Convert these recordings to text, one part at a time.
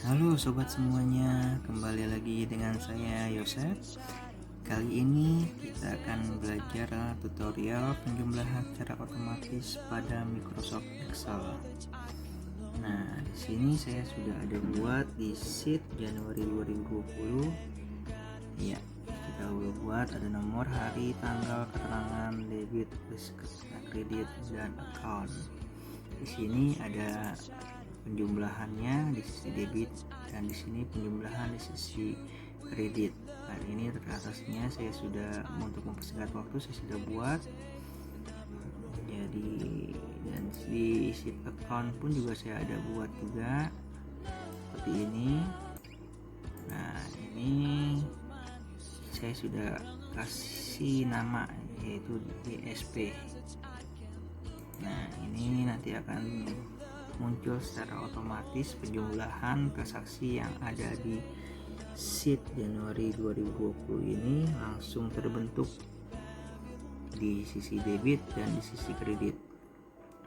Halo sobat semuanya, kembali lagi dengan saya Yosef. Kali ini kita akan belajar tutorial penjumlahan secara otomatis pada Microsoft Excel. Nah, di sini saya sudah ada buat di sheet Januari 2020. Ya, kita udah buat ada nomor, hari, tanggal, keterangan, debit, kredit, dan account. Di sini ada penjumlahannya di sisi debit dan di sini penjumlahan di sisi kredit. Nah, ini atasnya saya sudah, untuk mempersingkat waktu, saya sudah buat. Jadi dan di sheet account pun juga saya ada buat juga seperti ini. Nah, ini saya sudah kasih nama yaitu DSP. Nah, ini nanti akan muncul secara otomatis penjumlahan transaksi yang ada di sheet Januari 2020 ini langsung terbentuk di sisi debit dan di sisi kredit.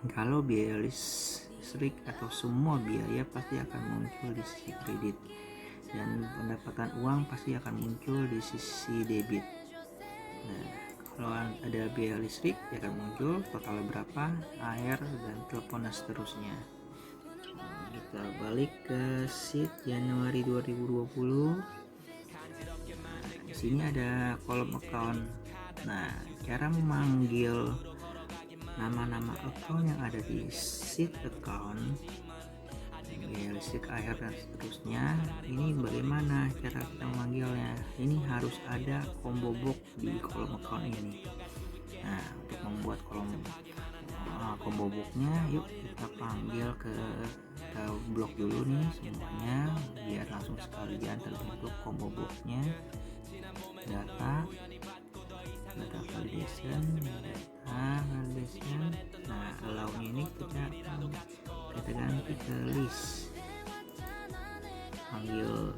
Kalau biaya listrik atau semua biaya pasti akan muncul di sisi kredit, dan pendapatan uang pasti akan muncul di sisi debit. Nah, kalau ada biaya listrik ya akan muncul total berapa, air, dan telepon dan seterusnya. Kita balik ke sheet Januari 2020. Di sini ada kolom account. Nah, cara memanggil nama-nama account yang ada di sheet account, biaya listrik, air, dan seterusnya, ini bagaimana cara kita memanggilnya? Ini harus ada combo box di kolom account ini. Nah, untuk membuat combo boxnya, yuk kita panggil kita blok dulu nih semuanya biar langsung sekalian terbentuk combo boxnya. Data validation. Nah, allow ini kita ganti ke list.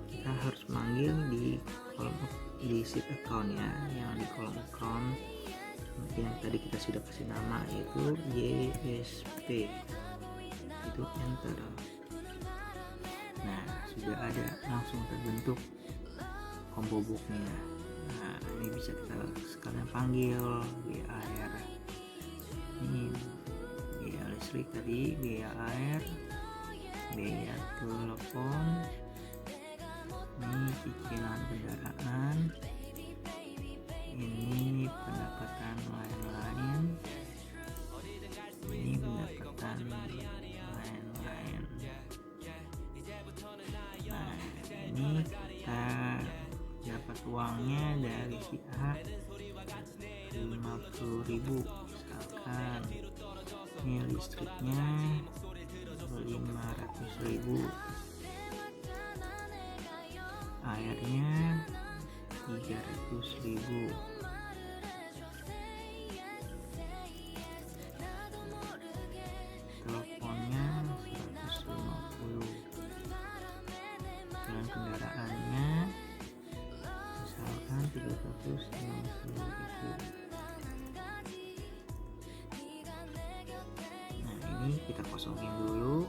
Kita harus manggil di kolom di sheet account ya, yang di kolom account yang tadi kita sudah kasih nama yaitu JSP. Itu enter. Nah, sudah ada langsung terbentuk combo booknya. Nah, ini bisa kita sekalian panggil biaya air. Ini biaya listrik tadi, biaya air, biaya telepon, ini cicilan kendaraan, ini pendapatan lain-lain, ini pendapatan lain-lain. Nah, ini kita dapat uangnya dari si A 50.000 misalkan. Ini listriknya 500.000, airnya 300.000, teleponnya 150, dan kendaraannya misalkan 360.000. Nah, ini kita kosongin dulu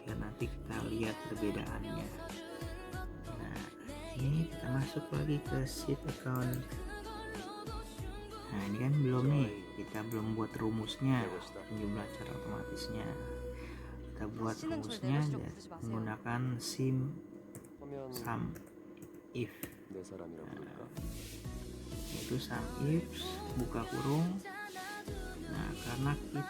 biar nanti kita lihat perbedaannya. Nah, ini kita masuk lagi ke sheet account. Nah, ini kan kita belum buat rumusnya, penjumlahan secara otomatisnya. Kita buat rumusnya menggunakan sum if. Nah, itu sum if buka kurung. Nah, karena kita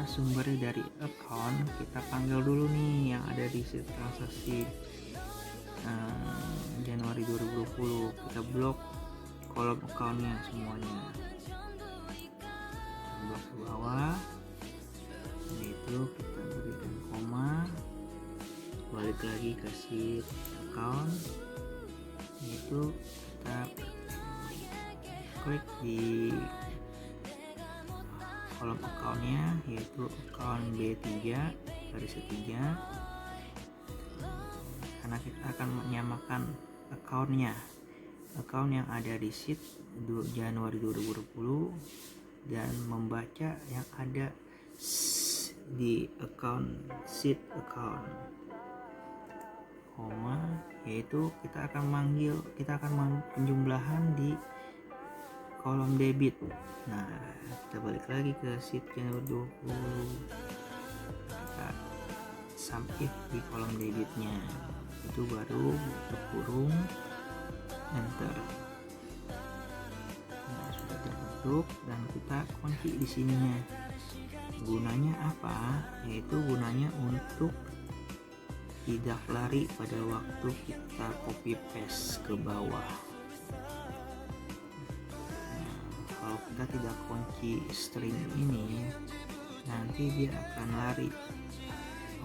sumbernya dari account, kita panggil dulu nih yang ada di sheet transaksi Januari 2020. Kita blok kolom accountnya semuanya, blok ke bawah, yaitu kita berikan koma, balik lagi ke sheet account, yaitu kita klik di kolom accountnya, yaitu account B3 garis ketiga, karena kita akan menyamakan account yang ada di sheet Januari 2020 dan membaca yang ada di sheet account. koma, yaitu kita akan penjumlahan di kolom debit. Nah, kita balik lagi ke sheet Januari 20, kita submit di kolom debitnya, itu baru kurung enter. Nah, sudah terbentuk dan kita kunci di sininya. Gunanya apa? Yaitu gunanya untuk tidak lari pada waktu kita copy paste ke bawah. Nah, kalau kita tidak kunci string ini, nanti dia akan lari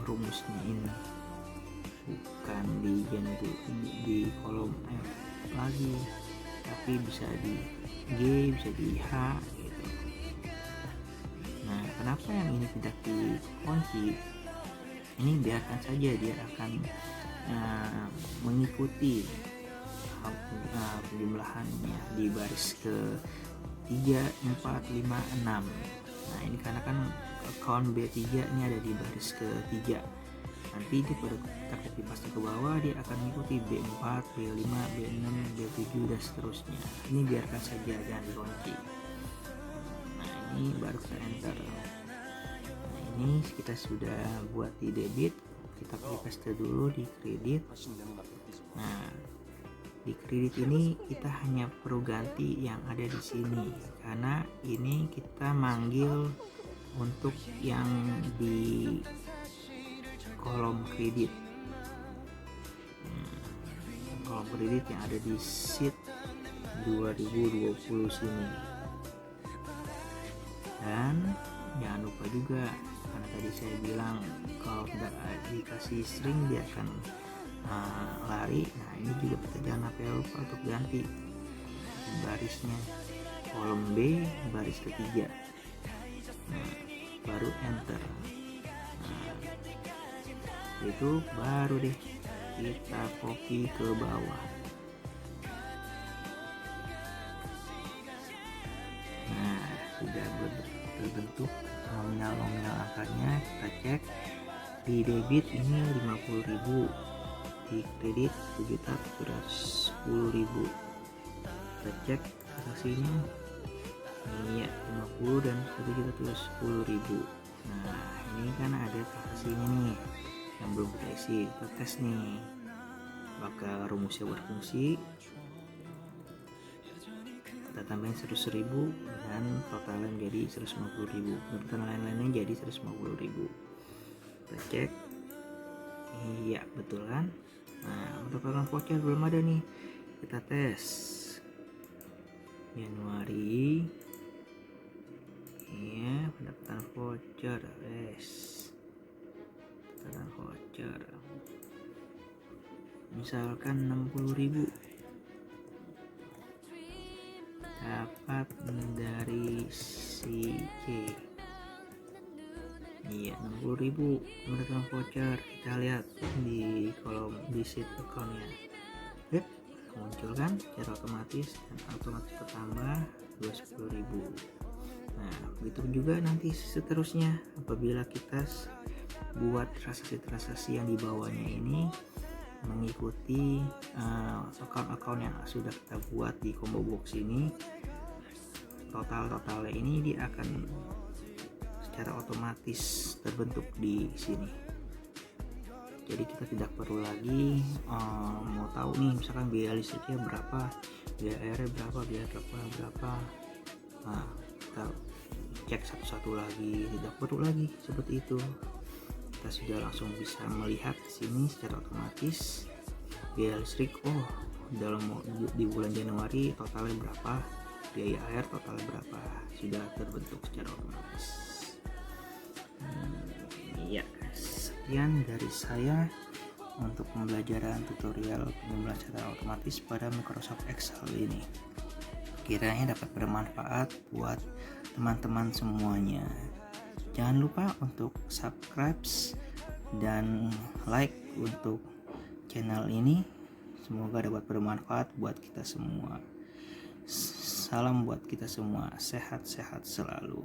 rumusnya ini, bukan di kolom F lagi, tapi bisa di G, bisa di H gitu. Nah, kenapa yang ini tidak dikunci? Ini biarkan saja, dia akan mengikuti penjumlahannya di baris ke 3, 4, 5, 6. Nah, ini karena kan account B3 ini ada di baris ke-3. Nanti dia pada kita copy paste ke bawah, dia akan mengikuti B4, B5, B6, B7 dan seterusnya. Ini biarkan saja, jangan dikunci. Nah, ini baru kita enter. Nah, ini kita sudah buat di debit, kita copy paste dulu di kredit. Nah, di kredit ini kita hanya perlu ganti yang ada di sini, karena ini kita manggil untuk yang di kolom kredit. Kolom kredit yang ada di sheet 2020 sini. Dan jangan lupa juga, karena tadi saya bilang kalau tidak dikasih string dia akan lari. Nah, ini juga kita jangan lupa untuk ganti barisnya, kolom B baris ketiga. Nah, baru enter. Nah, itu baru deh kita copy ke bawah. Nah, sudah terbentuk nominal angkanya. Kita cek di debit ini 50.000, di kredit 710.000. Kita cek transaksinya, iya 50 dan 710.000. Nah, ini kan ada transaksinya nih yang belum kita isi. Kita tes nih apakah rumusnya berfungsi. Kita tambahin 100.000 dan totalnya menjadi 150.000, dan lain-lainnya jadi 150.000. Kita cek, iya betulan. Nah, untuk total voucher belum ada nih, kita tes Januari. Iya, pendapatan voucher, pendapatan voucher misalkan 60.000, dapat dari si C. Iya, 60.000 pendapatan voucher. Kita lihat di kolom di sheet accountnya, muncul kan secara otomatis, dan otomatis bertambah 20.000. Nah, begitu juga nanti seterusnya apabila kita buat transaksi-transaksi yang di bawahnya ini mengikuti account yang sudah kita buat di combo box ini. Totalnya ini dia akan secara otomatis terbentuk di sini. Jadi kita tidak perlu lagi mau tahu nih misalkan biaya listriknya berapa, biaya airnya berapa, biaya berapa. Nah, kita cek satu-satu lagi, tidak perlu lagi seperti itu. Kita sudah langsung bisa melihat di sini secara otomatis biaya listrik, di bulan Januari totalnya berapa, biaya air totalnya berapa, sudah terbentuk secara otomatis. Iya, sekian dari saya untuk pembelajaran tutorial penjumlahan secara otomatis pada Microsoft Excel ini. Kiranya dapat bermanfaat buat teman-teman semuanya. Jangan lupa untuk subscribe dan like untuk channel ini. Semoga dapat bermanfaat buat kita semua. Salam buat kita semua, sehat-sehat selalu.